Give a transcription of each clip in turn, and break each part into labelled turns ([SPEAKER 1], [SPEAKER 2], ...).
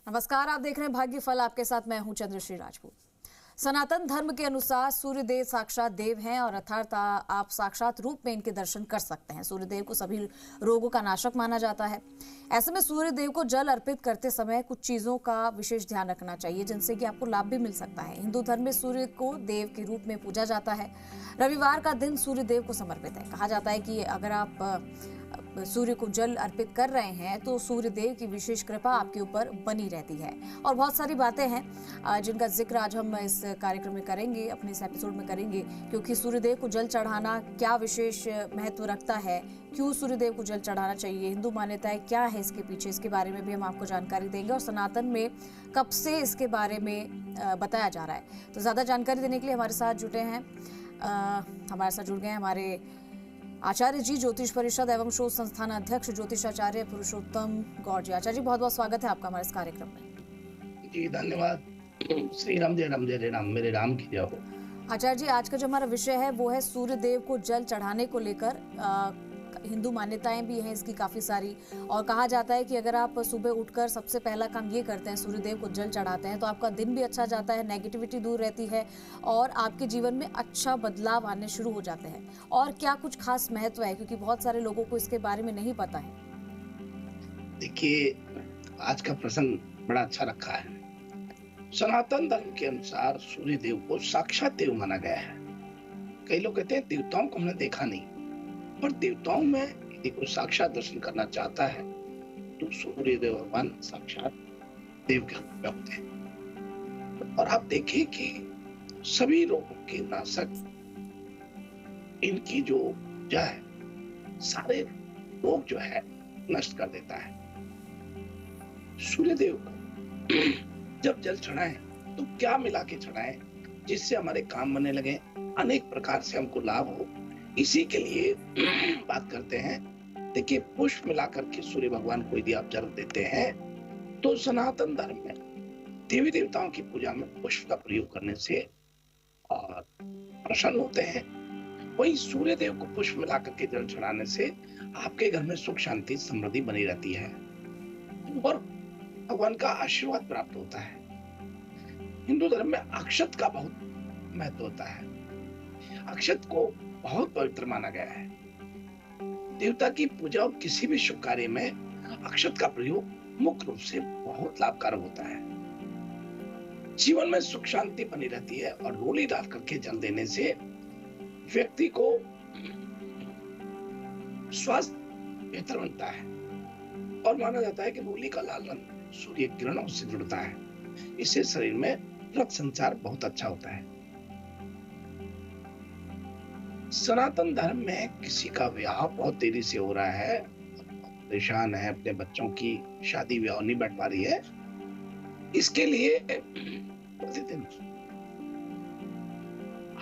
[SPEAKER 1] नमस्कार, आप देख रहे हैं भाग्य फल। आपके साथ मैं हूं चंद्रश्री राजपूत। सनातन धर्म के अनुसार सूर्य देव साक्षात देव हैं और अर्थात आप साक्षात रूप में इनके दर्शन कर सकते हैं। सूर्य देव को सभी रोगों का नाशक माना जाता है। ऐसे में सूर्य देव को जल अर्पित करते समय कुछ चीजों का विशेष ध्यान रखना चाहिए, जिनसे कि आपको लाभ भी मिल सकता है। हिंदू धर्म में सूर्य को देव के रूप में पूजा जाता है। रविवार का दिन सूर्य देव को समर्पित है। कहा जाता है कि अगर आप सूर्य को जल अर्पित कर रहे हैं तो सूर्य देव की विशेष कृपा आपके ऊपर बनी रहती है। और बहुत सारी बातें हैं जिनका जिक्र आज हम इस कार्यक्रम में करेंगे, अपने इस एपिसोड में करेंगे, क्योंकि सूर्य देव को जल चढ़ाना क्या विशेष महत्व रखता है, क्यों सूर्य देव को जल चढ़ाना चाहिए, हिंदू मान्यताएं क्या है इसके पीछे, इसके बारे में भी हम आपको जानकारी देंगे। और सनातन में कब से इसके बारे में बताया जा रहा है, तो ज्यादा जानकारी देने के लिए हमारे साथ जुटे हैं, हमारे साथ जुड़ गए हैं हमारे आचार्य जी, ज्योतिष परिषद एवं शोध संस्थान अध्यक्ष ज्योतिषाचार्य पुरुषोत्तम गौड़ जी। आचार्य जी, बहुत बहुत स्वागत है आपका हमारे इस कार्यक्रम में।
[SPEAKER 2] जी धन्यवाद। श्री राम जय राम जय राम, मेरे राम की जय हो।
[SPEAKER 1] आचार्य जी, आज का जो हमारा विषय है वो है सूर्य देव को जल चढ़ाने को लेकर। हिंदू मान्यताएं भी हैं इसकी काफी सारी, और कहा जाता है कि अगर आप सुबह उठकर सबसे पहला काम ये करते हैं, सूर्य देव को जल चढ़ाते हैं, तो आपका दिन भी अच्छा जाता है, नेगेटिविटी दूर रहती है और आपके जीवन में अच्छा बदलाव आने शुरू हो जाते हैं। और क्या कुछ खास महत्व है, क्योंकि बहुत सारे लोगों को इसके बारे में नहीं पता है।
[SPEAKER 2] देखिए, आज का प्रसंग बड़ा अच्छा रखा है। सनातन धर्म के अनुसार सूर्य देव को साक्षात देव माना गया है। कई लोग कहते हैं देवताओं को हमने देखा नहीं, पर देवताओं में यदि कोई साक्षात दर्शन करना चाहता है तो सूर्य देव भगवान साक्षात देव के रूप में होते हैं। और आप देखिए कि सभी रोगों के नाशक इनकी जो पूजा है, सारे रोग जो है नष्ट कर देता है। सूर्य देव को जब जल चढ़ाएं तो क्या मिला के चढ़ाएं जिससे हमारे काम बनने लगे, अनेक प्रकार से हमको लाभ हो, इसी के लिए बात करते हैं। देखिए, पुष्प मिलाकर के सूर्य भगवान को यदि आप जल देते हैं तो सनातन धर्म में देवी देवताओं की पूजा में पुष्प का प्रयोग करने से और प्रसन्न होते हैं। वहीं सूर्य देव को पुष्प मिलाकर के जल चढ़ाने से आपके घर में सुख शांति समृद्धि बनी रहती है और भगवान का आशीर्वाद प्राप्त होता है। हिंदू धर्म में अक्षत का बहुत महत्व होता है। अक्षत को बहुत पवित्र माना गया है। देवता की पूजा और किसी भी शुभ कार्य में अक्षत का प्रयोग मुख्य रूप से बहुत लाभकारक होता है। जीवन में सुख शांति बनी रहती है और रोली डाल करके जल देने से व्यक्ति को स्वास्थ्य बेहतर बनता है और माना जाता है कि रोली का लाल रंग सूर्य किरणों से जुड़ता है। इससे शरीर में रक्त संचार बहुत अच्छा होता है। सनातन धर्म में किसी का विवाह बहुत देरी से हो रहा है, परेशान है, अपने बच्चों की शादी विवाह नहीं बैठ पा रही है, इसके लिए प्रतिदिन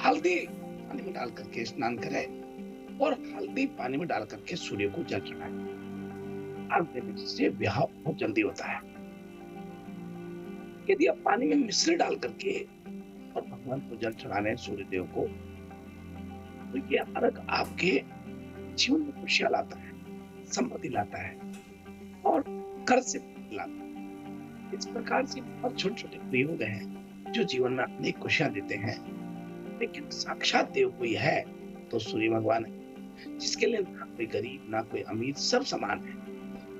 [SPEAKER 2] हल्दी पानी में डाल करके स्नान करें और हल्दी पानी में डाल करके सूर्य को जल चढ़ाएं। से विवाह बहुत जल्दी होता है। यदि आप पानी में मिश्री डाल करके और भगवान को जल चढ़ाने सूर्य देव को, तो ये अर्घ आपके जीवन में खुशियां लाता है, समृद्धि लाता है और कर्ज से लाता है। इस प्रकार से बहुत छोटे छोटे प्रयोग हैं जो जीवन में अनेक खुशियां देते हैं। लेकिन साक्षात देव कोई है तो सूर्य भगवान है, जिसके लिए ना कोई गरीब ना कोई अमीर, सब समान है।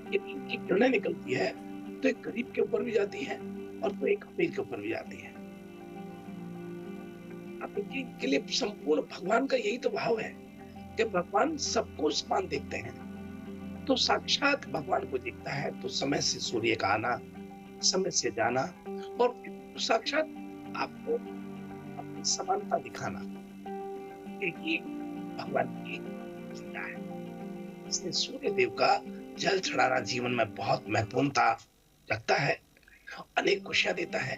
[SPEAKER 2] यदि इनकी किरणें निकलती है तो एक गरीब के ऊपर भी जाती है और तो एक अमीर के ऊपर भी जाती है। के लिए संपूर्ण भगवान का यही तो भाव है कि भगवान सबको समान देखते हैं। तो साक्षात भगवान को देखता है तो समय से सूर्य का आना, समय से जाना और साक्षात आपको अपनी समानता दिखाना, यही भगवान की पूजा है। इसलिए सूर्य देव का जल चढ़ाना जीवन में बहुत महत्वपूर्णता रखता है, अनेक खुशियां देता है।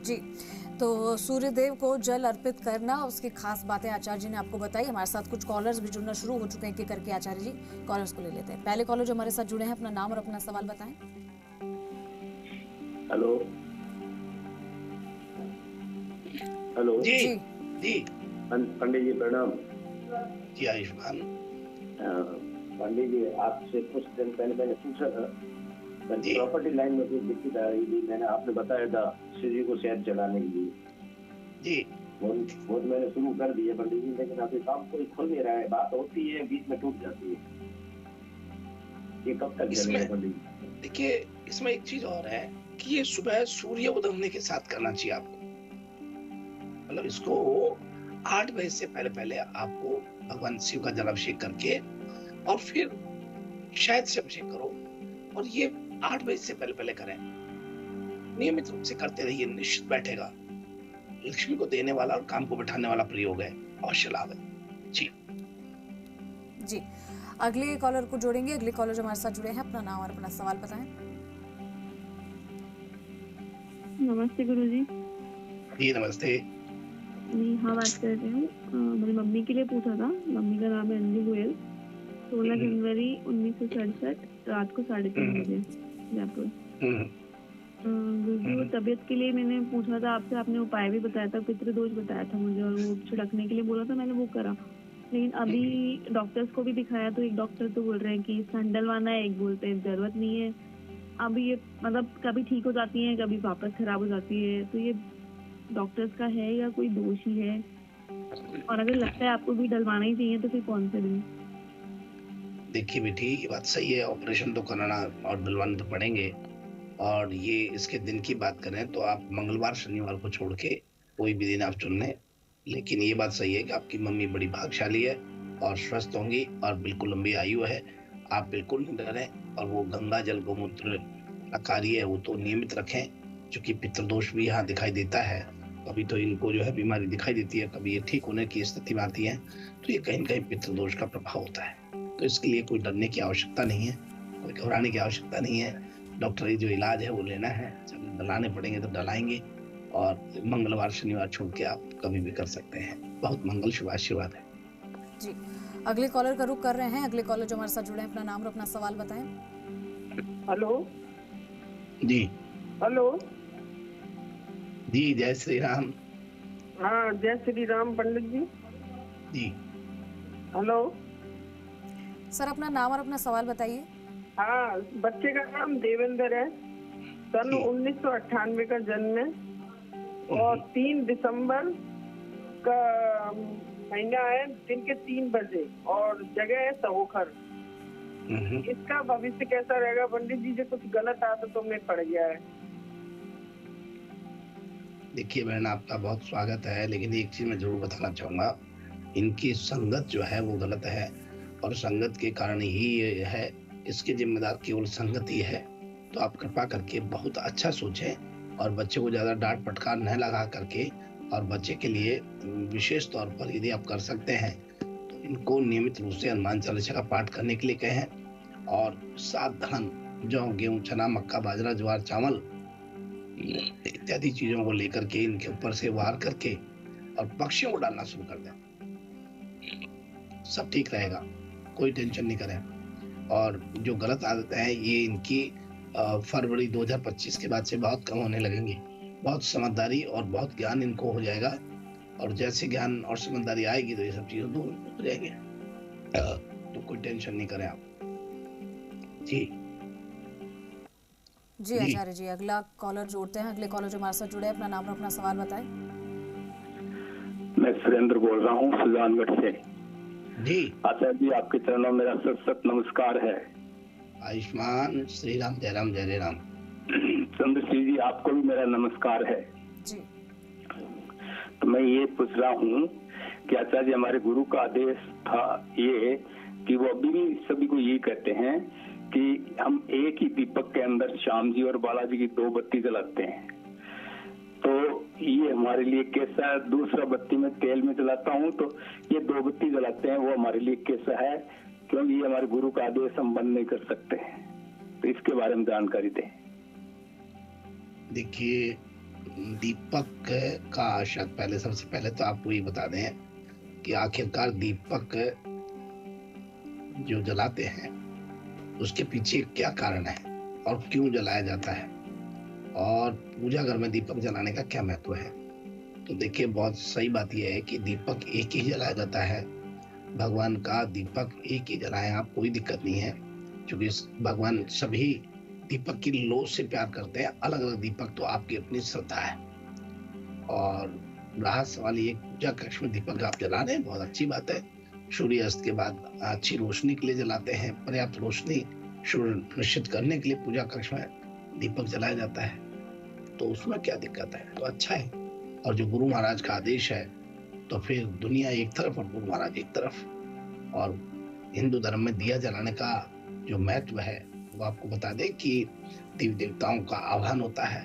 [SPEAKER 1] जी, तो सूर्य देव को जल अर्पित करना, उसकी खास बातें आचार्य जी ने आपको बताई। हमारे साथ कुछ कॉलर्स भी जुड़ना शुरू हो चुके हैं, एक करके आचार्य जी कॉलर्स को ले लेते हैं। पहले कॉलर जो हमारे साथ जुड़े हैं, अपना नाम और अपना सवाल बताएं।
[SPEAKER 3] हेलो हेलो
[SPEAKER 2] जी जी
[SPEAKER 3] पंडित जी प्रणाम।
[SPEAKER 2] जी आयुष्मान।
[SPEAKER 3] पंडित जी, आपसे कुछ दिन पहले मैंने पूछा था,
[SPEAKER 2] जी
[SPEAKER 3] प्रॉपर्टी लाइन में कुछ दिक्कत आ रही थी, मैंने आपने बताया था शिव जी को शहर चलाने के लिए
[SPEAKER 2] जी।
[SPEAKER 3] वो मैंने शुरू कर दिया पंडित जी, लेकिन अभी काम कोई खुल नहीं रहा है, बात होती है बीच में टूट जाती है, ये कब तक चलेगा पंडित जी?
[SPEAKER 2] देखिए, इसमें एक चीज और है कि ये सुबह सूर्य उदय होने के साथ करना चाहिए आपको। मतलब इसको 8 बजे से पहले पहले आपको भगवान शिव का जलाभिषेक करके और फिर शहद से अभिषेक करो, और ये 8 बजे से पहले पहले करें। नियमित रूप से करते रहिए, निश्चित बैठेगा। लक्ष्मी को देने वाला और काम को बैठाने वाला प्रयोग है, अवश्य लाभ है। जी
[SPEAKER 1] जी, अगले कॉलर को जोड़ेंगे। अगले कॉलर जो हमारे साथ जुड़े हैं, अपना नाम और अपना सवाल बताएं।
[SPEAKER 4] नमस्ते गुरुजी।
[SPEAKER 2] जी नमस्ते।
[SPEAKER 4] मैं हाँ बात कर रही हूँ। मेरी मम्मी के लिए पूछा था। मम्मी का नाम है अंजू गोयल। 16 जनवरी 1967 रात को 3:30 बजे जयपुर। गुरुजी, वो तबीयत के लिए मैंने पूछा था आपसे, आपने उपाय भी बताया था, पितृदोष बताया था मुझे, और वो छिड़कने के लिए बोला था, मैंने वो करा। लेकिन अभी डॉक्टर्स को भी दिखाया तो एक डॉक्टर तो बोल रहे हैं कि सन डलवाना है, एक बोलते हैं जरूरत नहीं है। अभी ये मतलब कभी ठीक हो जाती है, कभी वापस खराब हो जाती है, तो ये डॉक्टर्स का है या कोई दोष ही है? और अगर लगता है आपको भी डलवाना ही चाहिए तो फिर कौन से दिन?
[SPEAKER 2] देखिए बेटी, ये बात सही है, ऑपरेशन तो कराना और डलवाने तो पड़ेंगे। और ये इसके दिन की बात करें तो आप मंगलवार शनिवार को छोड़ के कोई भी दिन आप चुन लें। लेकिन ये बात सही है कि आपकी मम्मी बड़ी भाग्यशाली है और स्वस्थ होंगी और बिल्कुल लंबी आयु है। आप बिल्कुल नहीं डरें। और वो गंगा जल गौमूत्र का कार्य है वो तो नियमित रखें, क्योंकि पितृदोष भी यहाँ दिखाई देता है। कभी तो इनको जो है बीमारी दिखाई देती है, कभी ये ठीक होने की स्थिति में आती है, तो ये कहीं न कहीं पितृदोष का प्रभाव होता है। तो इसके लिए कोई डरने की आवश्यकता नहीं है, कोई घबराने की आवश्यकता नहीं है। डॉक्टरी जो इलाज है वो लेना है, जब डलाने पड़ेंगे तो डलाएंगे। और मंगलवार शनिवार छोड़ के आप कभी भी कर सकते हैं। बहुत मंगल शुभ आशीर्वाद है।
[SPEAKER 1] जी, अगले कॉलर का रुख कर रहे हैं। अगले कॉलर जो हमारे साथ जुड़े हैं, अपना नाम और अपना सवाल बताएं।
[SPEAKER 5] हेलो
[SPEAKER 2] जी
[SPEAKER 5] हेलो।
[SPEAKER 2] जी, जय श्री राम।
[SPEAKER 5] हाँ, जय श्री राम पंडित जी।
[SPEAKER 2] जी
[SPEAKER 5] हेलो
[SPEAKER 1] सर, अपना नाम और अपना सवाल बताइए।
[SPEAKER 5] हाँ, बच्चे का नाम देवेंद्र है, सन 1998 का जन्म है, और 3 दिसंबर का महीना है, दिन के 3 बजे, और जगह है सहोखर। इसका भविष्य कैसा रहेगा पंडित जी? जो कुछ गलत आदतों में पड़ गया है।
[SPEAKER 2] देखिए बहन, आपका बहुत स्वागत है, लेकिन एक चीज मैं जरूर बताना चाहूंगा, इनकी संगत जो है वो गलत है, और संगत के कारण ही ये है, इसके जिम्मेदार केवल संगत ही है। तो आप कृपा करके बहुत अच्छा सोचें और बच्चे को ज्यादा डांट फटकार न लगा करके, और बच्चे के लिए विशेष तौर पर यदि आप कर सकते हैं तो इनको नियमित रूप से हनुमान चालीसा का पाठ करने के लिए कहें, और 7 धान जौ गेहूं चना मक्का बाजरा ज्वार चावल इत्यादि चीजों को लेकर के इनके ऊपर से वार करके और पक्षियों को डालना शुरू कर दें। सब ठीक रहेगा, कोई टेंशन नहीं करें। और जो गलत आदतें हैं ये इनकी फरवरी 2025 के बाद से बहुत कम होने लगेंगी। बहुत समझदारी और बहुत ज्ञान इनको हो जाएगा, और जैसे ज्ञान और समझदारी आएगी तो ये सब चीजें दूर हो जाएंगे। तो कोई टेंशन नहीं करें आप। जी
[SPEAKER 1] जी आचार्य जी, अगला कॉलर जोड़ते हैं। अगले कॉलर जो हमारे साथ जुड़े हैं, अपना नाम और अपना सवाल बताएं।
[SPEAKER 3] मैं सुरेंद्र बोल रहा हूँ सुजानगढ़ से।
[SPEAKER 2] जी
[SPEAKER 3] आचार्य जी, आपके चरणों में मेरा सत नमस्कार है।
[SPEAKER 2] आयुष्मान श्री राम, जय राम जय राम।
[SPEAKER 3] चंद्रश्री जी, आपको भी मेरा नमस्कार है
[SPEAKER 1] जी।
[SPEAKER 3] तो मैं ये पूछ रहा हूँ कि आचार्य, हमारे गुरु का आदेश था ये कि वो अभी भी सभी को ये कहते हैं कि हम एक ही दीपक के अंदर श्याम जी और बालाजी की 2 बत्ती जलाते हैं। तो ये हमारे लिए कैसा है? दूसरा बत्ती में तेल में जलाता हूँ, तो ये 2 बत्ती जलाते हैं, वो हमारे लिए कैसा है? क्योंकि ये हमारे गुरु का आदेश हम बंद नहीं कर सकते। तो इसके बारे में जानकारी दें।
[SPEAKER 2] देखिए, दीपक का शायद पहले, सबसे पहले तो आपको ये बता दें कि आखिरकार दीपक जो जलाते हैं उसके पीछे क्या कारण है और क्यों जलाया जाता है, और पूजा घर में दीपक जलाने का क्या महत्व है। तो देखिए, बहुत सही बात यह है कि दीपक एक ही जलाया जाता है, भगवान का दीपक एक ही जलाएं आप, कोई दिक्कत नहीं है, क्योंकि भगवान सभी दीपक की लो से प्यार करते हैं। अलग अलग दीपक तो आपकी अपनी श्रद्धा है। और रहस्य वाली एक पूजा कक्ष में दीपक आप जला रहे हैं, बहुत अच्छी बात है। सूर्य अस्त के बाद अच्छी रोशनी के लिए जलाते हैं, पर्याप्त रोशनी सुनिश्चित करने के लिए पूजा कक्ष में दीपक जलाया जाता है, तो उसमें क्या दिक्कत है, तो अच्छा है। और जो गुरु महाराज का आदेश है, तो फिर दुनिया एक तरफ और गुरु महाराज एक तरफ। और हिंदू धर्म में दिया जलाने का जो महत्व है वो आपको बता दें कि देवी देवताओं का आह्वान होता है,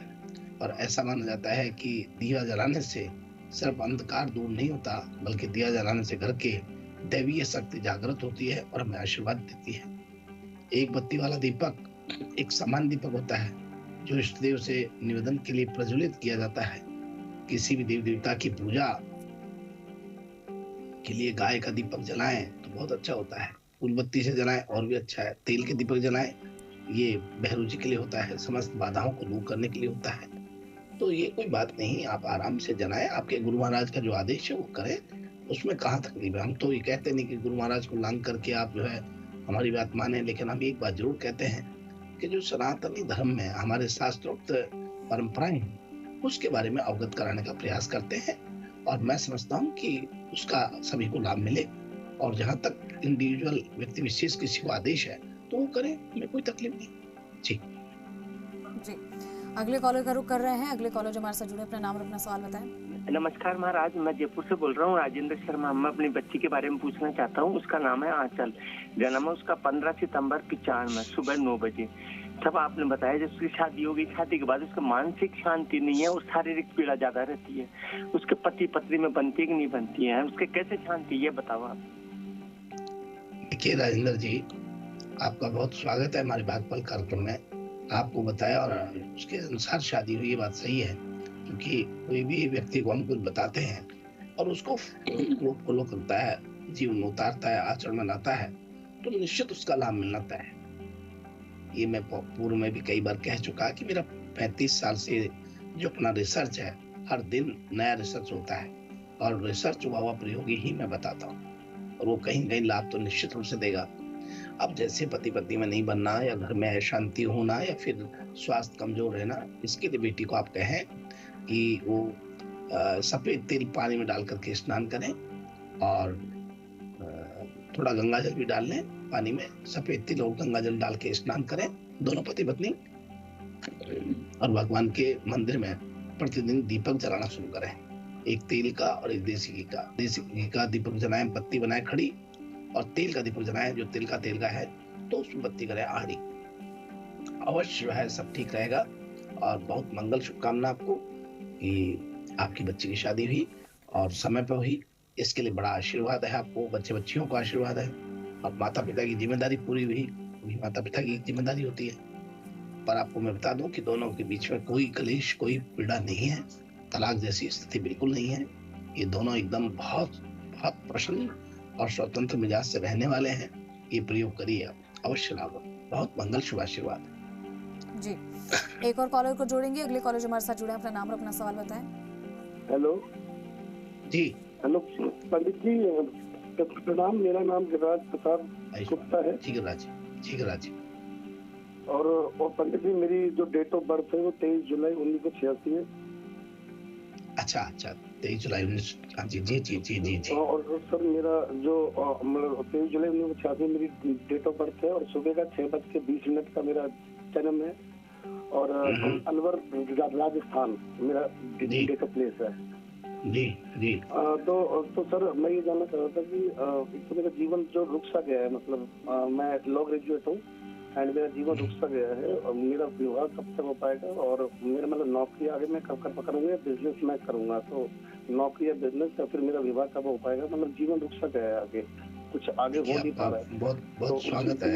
[SPEAKER 2] और ऐसा माना जाता है कि दिया जलाने से सिर्फ अंधकार दूर नहीं होता, बल्कि दिया जलाने से घर के दैवीय शक्ति जागृत होती है और हमें आशीर्वाद देती है। एक बत्ती वाला दीपक एक समान दीपक होता है, जो इष्ट देव से निवेदन के लिए प्रज्वलित किया जाता है। किसी भी देवी देवता की पूजा के लिए गाय का दीपक जलाएं तो बहुत अच्छा होता है। फूल बत्ती से जलाएं और भी अच्छा है। तेल के दीपक जलाएं, ये बहरूजी के लिए होता है, समस्त बाधाओं को दूर करने के लिए होता है। तो ये कोई बात नहीं, आप आराम से जलाएं। आपके गुरु महाराज का जो आदेश है वो करें, उसमें कहाँ तकलीफ है। हम तो ये कहते नहीं कि गुरु महाराज को लांग करके आप जो है हमारी बात माने, लेकिन हम एक बात जरूर कहते हैं कि जो सनातनी धर्म में हमारे शास्त्रोक्त परंपराएं हैं, उसके बारे में अवगत कराने का प्रयास करते हैं। और मैं समझता हूँ कि उसका सभी को लाभ मिले, और जहाँ तक इंडिविजुअल व्यक्ति विशेष किसी को आदेश है तो वो करें, हमें कोई तकलीफ नहीं। जी
[SPEAKER 1] जी, अगले कॉलर का रुख कर रहे हैं। अगले कॉलर जो हमारे साथ जुड़े, अपना नाम और अपना सवाल बताएं।
[SPEAKER 6] नमस्कार महाराज, मैं जयपुर से बोल रहा हूँ, राजेंद्र शर्मा। मैं अपनी बच्ची के बारे में पूछना चाहता हूँ। उसका नाम है आंचल, जन्म है उसका 15 सितंबर 95 में सुबह 9 बजे। तब आपने बताया जब उसकी शादी होगी, शादी के बाद उसका मानसिक शांति नहीं है और शारीरिक पीड़ा ज्यादा रहती है। उसके पति पत्नी में बनती है कि नहीं बनती है, उसके कैसे शांति, ये बताओ आप।
[SPEAKER 2] देखिए राजेंद्र जी, आपका बहुत स्वागत है हमारे भागफल कार्यक्रम में। आपको बताया और उसके अनुसार शादी हुई, ये बात सही है, क्योंकि कोई भी व्यक्ति को हम कुछ बताते हैं और उसको फॉलो करता है, जीवन में उतारता है, आचरण में लाता है, तो निश्चित उसका लाभ मिलना तय है। ये मैं पूर्व में भी कई बार कह चुका कि मेरा 35 साल से जो अपना रिसर्च है, हर दिन नया रिसर्च होता है, और रिसर्च हुआ हुआ प्रयोगी ही मैं बताता हूँ, और वो कहीं कहीं लाभ तो निश्चित रूप से देगा। अब जैसे पति पत्नी में नहीं बनना, या घर में अशांति होना, या फिर स्वास्थ्य कमजोर रहना, इसके लिए बेटी को आप कहें कि वो सफेद तेल पानी में डाल करके स्नान करें, और थोड़ा गंगा जल भी डाल लें पानी में, सफेद तिल और गंगा जल डाल के स्नान करें दोनों पति पत्नी, और भगवान के मंदिर में प्रतिदिन दीपक जलाना शुरू करें। एक तेल का और एक देसी घी का। देसी घी का दीपक जलाएं, बत्ती बनाएं खड़ी, और तेल का दीपक जलाएं, जो तिल का है तो उसमें बत्ती करें आड़ी। अवश्य है सब ठीक रहेगा, और बहुत मंगल शुभकामना आपको कि आपकी बच्ची की शादी हुई और समय पर हुई। इसके लिए बड़ा आशीर्वाद है आपको, बच्चे बच्चियों का आशीर्वाद है, और माता पिता की जिम्मेदारी पूरी हुई, वही माता पिता की जिम्मेदारी होती है। पर आपको मैं बता दूं कि दोनों के बीच में कोई कलेश, कोई पीड़ा नहीं है, तलाक जैसी स्थिति बिल्कुल नहीं है। ये दोनों एकदम बहुत बहुत प्रसन्न और स्वतंत्र मिजाज से रहने वाले हैं। ये प्रयोग करिए, अवश्य लाभ। बहुत मंगल शुभ आशीर्वाद
[SPEAKER 1] जी। एक और कॉलर को जोड़ेंगे। अगले कॉलर जो हमारे साथ जुड़े, अपना नाम और अपना सवाल बताएं।
[SPEAKER 7] हेलो
[SPEAKER 2] जी।
[SPEAKER 7] हेलो पंडित जी, प्रणाम। मेरा नाम गिरिराज प्रसाद गुप्ता है।
[SPEAKER 2] जी गिरिराज जी।
[SPEAKER 7] और पंडित जी, मेरी जो डेट ऑफ बर्थ है वो 23 जुलाई 1986 है।
[SPEAKER 2] अच्छा 23 जुलाई 19। जी।
[SPEAKER 7] और सर मेरा जो 23 जुलाई 1986 मेरी डेट ऑफ बर्थ है, और सुबह का 6:20 का मेरा जन्म है, और अलवर राजस्थान मेरा डेट ऑफ प्लेस है।
[SPEAKER 2] जी।
[SPEAKER 7] तो सर मैं ये जानना चाह रहा था कि तो मेरा जीवन जो रुक सा गया है, मतलब मैं लॉ ग्रेजुएट हूँ, एंड मेरा जीवन रुक सा गया है, और मेरा विवाह कब तक हो पाएगा, और मेरा मतलब नौकरी आगे मैं कब कर पकड़ूंगा, बिजनेस मैं करूंगा, तो नौकरी या बिजनेस, या फिर मेरा विवाह कब हो पाएगा, मतलब जीवन रुक सा गया है, आगे कुछ आगे हो नहीं पा रहा है।
[SPEAKER 2] बहुत स्वागत है।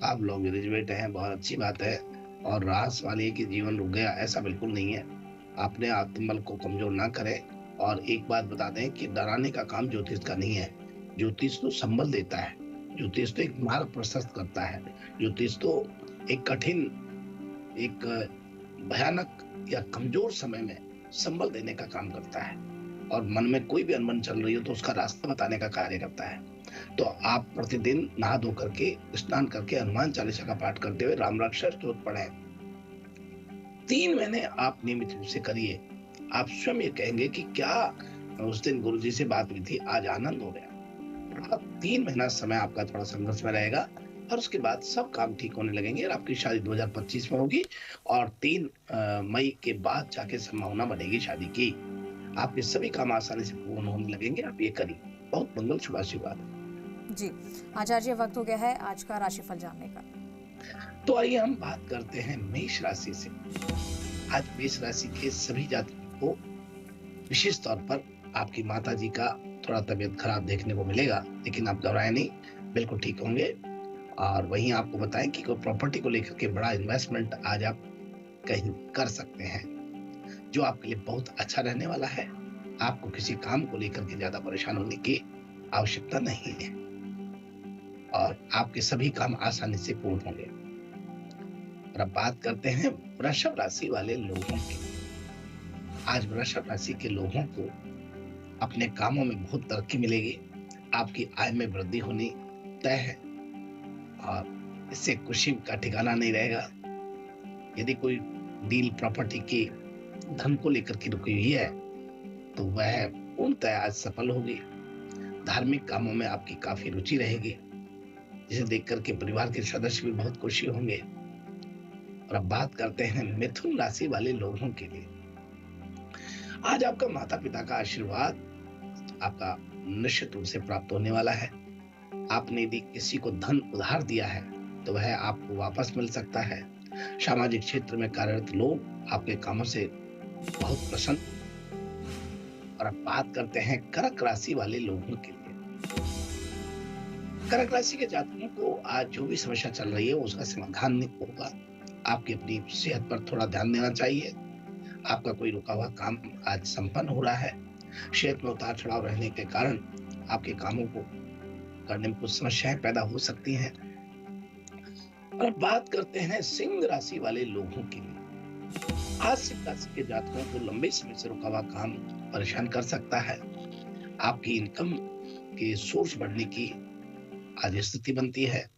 [SPEAKER 2] आप लॉ ग्रेजुएट हैं, बहुत अच्छी बात है, और रास वाले की जीवन रुक गया, ऐसा बिल्कुल नहीं है। आपने आत्मबल को कमजोर ना करें। और एक बात बता दें कि डराने का काम ज्योतिष का नहीं है। ज्योतिष तो संबल देता है, ज्योतिष तो एक मार्ग प्रशस्त करता है, ज्योतिष तो एक कठिन, एक भयानक या कमजोर समय में संबल देने का काम करता है। और मन में कोई भी अनबन चल रही हो तो उसका रास्ता बताने का कार्य करता है। तो आप प्रतिदिन नहा धो करके, स्नान करके, हनुमान चालीसा का पाठ करते हुए राम रक्षा स्तोत्र पढ़ें। 3 महीने आप नियमित रूप से करिए। आप स्वयं ये कहेंगे कि क्या उस दिन गुरुजी से बात हुई थी, आज आनंद हो गया। 3 महीना समय आपका थोड़ा संघर्ष में रहेगा और उसके बाद सब काम ठीक होने लगेंगे और आपकी शादी 2025 में होगी और 3 मई के बाद जाके संभावना बनेगी शादी की। आपके सभी काम आसानी से पूर्ण होने लगेंगे। आप ये करिए। बहुत मंगल शुभ आशीर्वाद
[SPEAKER 1] जी। आचार्य, वक्त हो गया है आज का राशिफल जानने का।
[SPEAKER 2] तो आइए हम बात करते हैं मेष राशि से। आज मेष राशि के सभी जातकों को विशेष तौर पर आपकी माता जी का थोड़ा तबीयत खराब देखने को मिलेगा, लेकिन आप घबराएं नहीं, बिल्कुल ठीक होंगे। और वहीं आपको बताएं कि कोई प्रॉपर्टी को लेकर के बड़ा इन्वेस्टमेंट आज आप कहीं कर सकते हैं, जो आपके लिए बहुत अच्छा रहने वाला है। आपको किसी काम को लेकर के ज्यादा परेशान होने की आवश्यकता नहीं है और आपके सभी काम आसानी से पूर्ण होंगे। और अब बात करते हैं वृषभ राशि वाले लोगों की। आज वृषभ राशि के लोगों को अपने कामों में बहुत तरक्की मिलेगी। आपकी आय में वृद्धि होनी तय है और इससे खुशी का ठिकाना नहीं रहेगा। यदि कोई डील प्रॉपर्टी की धन को लेकर के रुकी हुई है तो वह पूर्णतः आज सफल होगी। धार्मिक कामों में आपकी काफी रुचि रहेगी, जिसे देख करके परिवार के सदस्य भी बहुत खुशी होंगे। और अब बात करते हैं मिथुन राशि वाले लोगों के लिए। आज आपका माता पिता का आशीर्वाद आपका निश्चित रूप से प्राप्त होने वाला है। आपने यदि किसी को धन उधार दिया है तो वह आपको वापस मिल सकता है। सामाजिक क्षेत्र में कार्यरत लोग आपके कामों से बहुत प्रसन्न। और अब बात करते हैं कर्क राशि वाले लोगों के लिए। कर्क राशि के जातकों को आज जो भी समस्या चल रही है उसका समाधान नहीं होगा। आपकी अपनी सेहत पर थोड़ा ध्यान देना चाहिए। आपका कोई रुका हुआ काम आज संपन्न हो रहा है। सेहत में उतार चढ़ाव रहने के कारण आपके कामों को करने में कुछ समस्याएं पैदा हो सकती हैं। और अब बात करते हैं सिंह राशि वाले लोगों के लिए। आज सिंह राशि के जातकों को लंबे समय से रुका हुआ काम परेशान कर सकता है। आपकी इनकम के सोर्स बढ़ने की आज स्थिति बनती है।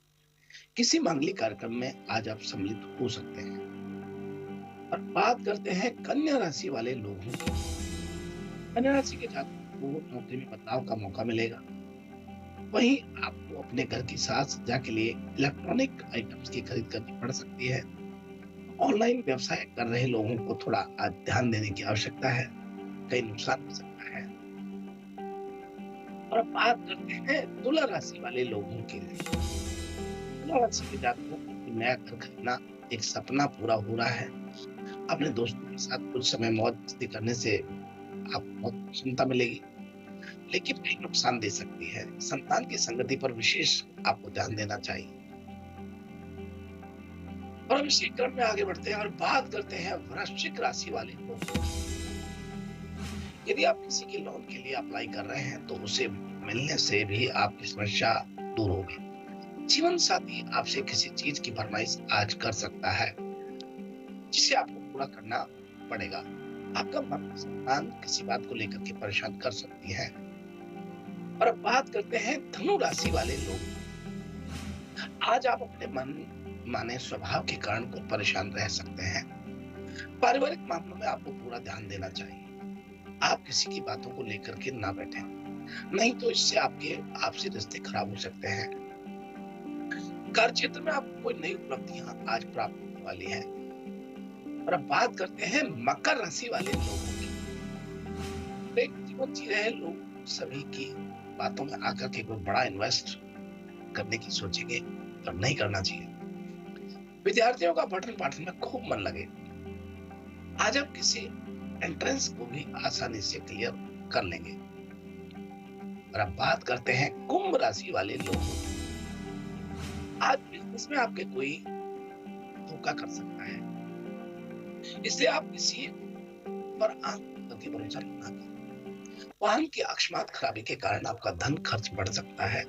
[SPEAKER 2] किसी मांगलिक कार्यक्रम में आज आप सम्मिलित हो सकते हैं। और बात करते हैं कन्या राशि वाले लोगों की। कन्या राशि के जातकों को नौकरी में बदलाव का मौका मिलेगा। वहीं आपको अपने घर की साज सज्जा के लिए इलेक्ट्रॉनिक आइटम्स की खरीद करनी पड़ सकती है। ऑनलाइन व्यवसाय कर रहे लोगों को थोड़ा आज ध्यान देने की आवश्यकता है, कई नुकसान हो सकता है। और अब बात करते हैं तुला राशि वाले लोगों के लिए। तुला राशि के जातकों को नया घर खरीदना एक सपना पूरा हो रहा है। अपने दोस्तों के साथ कुछ समय मौज मस्ती करने से आपको बहुत प्रसन्नता मिलेगी, लेकिन कई नुकसान दे सकती है। संतान की संगति पर विशेष आपको ध्यान देना चाहिए। और अब इसी क्रम में आगे बढ़ते हैं और बात करते हैं वृश्चिक राशि वाले लोग। यदि आप किसी के लोन के लिए अप्लाई कर रहे हैं तो उसे मिलने से भी आपकी समस्या दूर होगी। जीवन साथी आपसे किसी चीज की फरमाइश आज कर सकता है, जिसे आपको पूरा करना पड़ेगा। आपका मन संतान किसी बात को लेकर के परेशान कर सकती है। और अब बात करते हैं धनु राशि वाले लोग। आज आप अपने मन माने स्वभाव के कारण को परेशान रह सकते हैं। पारिवारिक मामलों में आपको पूरा ध्यान देना चाहिए। आप किसी की बातों को लेकर के ना बैठें, नहीं तो इससे आपसे रिश्ते खराब हो सकते हैं। कार्य क्षेत्र में आपको कोई नई उपलब्धियां आज प्राप्त होने वाली है। और अब बात करते हैं मकर राशि वाले लोगों की। एक जीवन जी रहे लोग सभी की बातों में आकर के कोई बड़ा इन्वेस्ट करने की सोचेंगे, पर नहीं करना चाहिए। विद्यार्थियों का पठन पाठन में खूब मन लगे। आज आप किसी एंट्रेंस को भी आसानी से क्लियर कर लेंगे। और अब बात करते हैं कुंभ राशि वाले लोग। आज बिजनेस में आपके कोई धोखा कर सकता है, इसलिए आप किसी पर आंख करके भरोसा ना करें। वाहन की अकस्मात खराबी के कारण आपका धन खर्च बढ़ सकता है।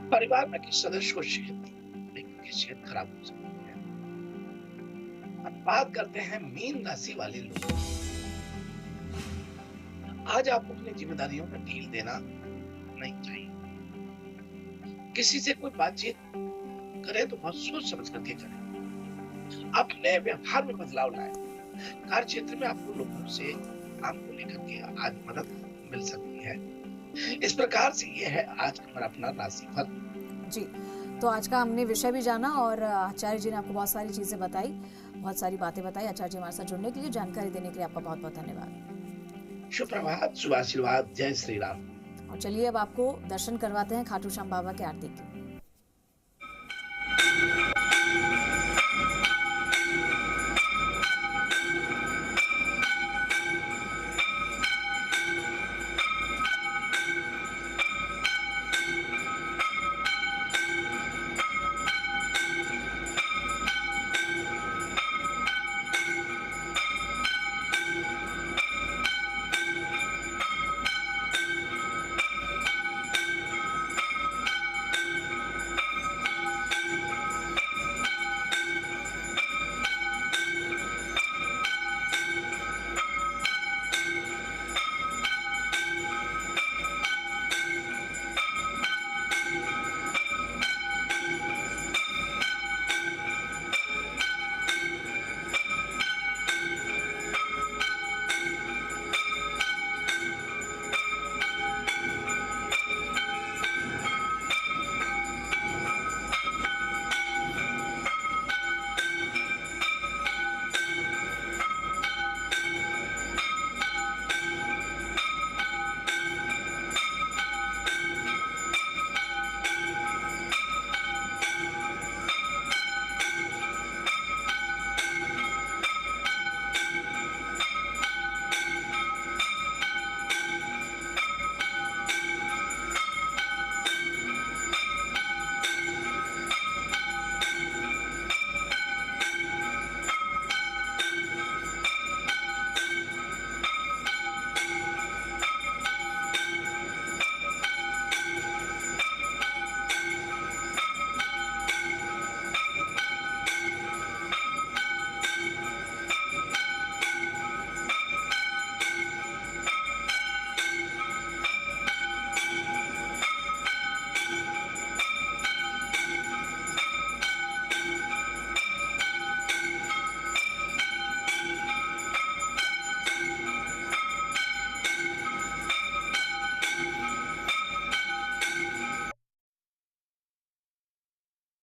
[SPEAKER 2] परिवार में किसी सदस्य को सेहत खराब हो सकती है। अब बात करते हैं मीन राशि वाले लोग। आज आपको अपनी जिम्मेदारियों में ढील देना नहीं चाहिए। किसी से कोई बातचीत करे तो बहुत सोच समझ करके करें। अपने व्यवहार में बदलाव लाएं। कार्य क्षेत्र में आपको लोगों से काम को लेकर के आज मदद मिल सकती है। इस प्रकार से ये है आज का हमारा अपना राशिफल।
[SPEAKER 1] जी, तो आज का हमने विषय भी जाना और आचार्य जी ने आपको बहुत सारी चीजें बताई, बहुत सारी बातें बताई। आचार्य जी हमारे साथ जुड़ने के लिए, जानकारी देने के लिए आपका बहुत बहुत धन्यवाद।
[SPEAKER 2] शुभ प्रभात, शुभ आशीर्वाद, जय श्री राम।
[SPEAKER 1] और चलिए अब आपको दर्शन करवाते हैं खाटू श्याम बाबा के आरती की।